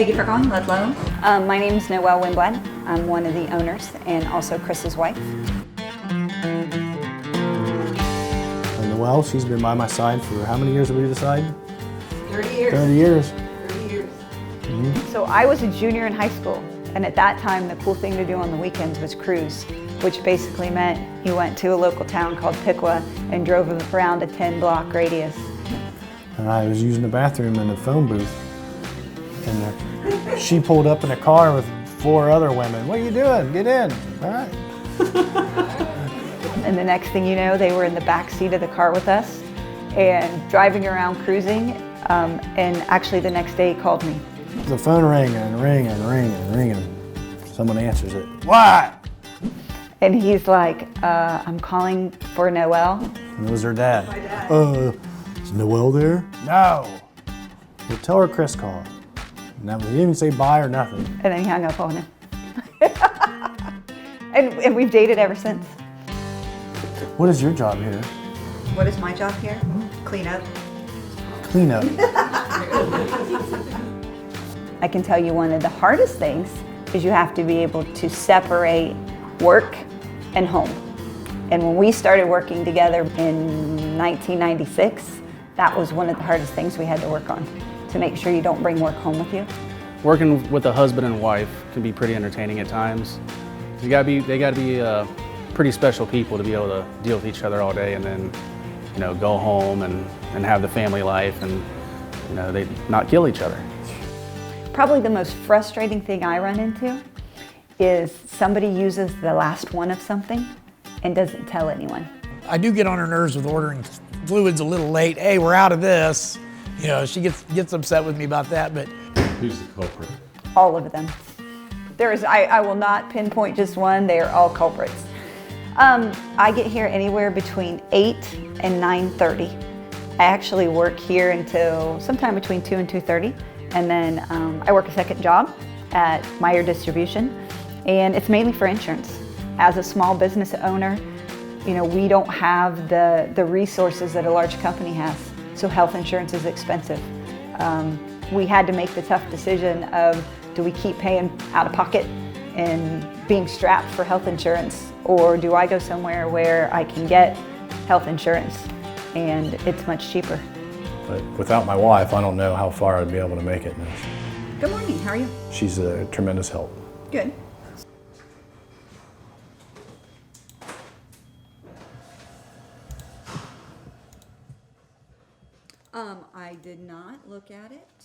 Thank you for calling Ludlow. My name is Noel. I'm one of the owners and also Chris's wife. Noel, she's been by my side for how many years have we decided? 30 years. 30 years. 30 years. So I was a junior in high school, and at that time the cool thing to do on the weekends was cruise, which basically meant you went to a local town called Piqua and drove around a 10-block radius. And I was using the bathroom in the phone booth. And she pulled up in a car with 4 other women. What are you doing? Get in. All right. And the next thing you know, they were in the back seat of the car with us and driving around cruising. And actually the next day he called me. The phone rang and ring and ring and ringing. Someone answers it. What? And he's like, I'm calling for Noel. And it was her dad. My dad. Is Noel there? No. Well, tell her Chris called. And he didn't say bye or nothing. And then he hung up on him. and we've dated ever since. What is your job here? What is my job here? Clean up. Clean up. I can tell you one of the hardest things is you have to be able to separate work and home. And when we started working together in 1996, that was one of the hardest things we had to work on, to make sure you don't bring work home with you. Working with a husband and wife can be pretty entertaining at times. They gotta be pretty special people to be able to deal with each other all day and then, go home and have the family life and, they not kill each other. Probably the most frustrating thing I run into is somebody uses the last one of something and doesn't tell anyone. I do get on her nerves with ordering fluids a little late. Hey, we're out of this. She gets upset with me about that, but. Who's the culprit? All of them. I will not pinpoint just one, they are all culprits. I get here anywhere between 8 and 9:30. I actually work here until sometime between 2 and 2:30. And then I work a second job at Meyer Distribution, and it's mainly for insurance. As a small business owner, we don't have the resources that a large company has, so health insurance is expensive. We had to make the tough decision of, do we keep paying out of pocket and being strapped for health insurance, or do I go somewhere where I can get health insurance and it's much cheaper? But without my wife, I don't know how far I'd be able to make it. Good morning. How are you? She's a tremendous help. Good. I did not look at it.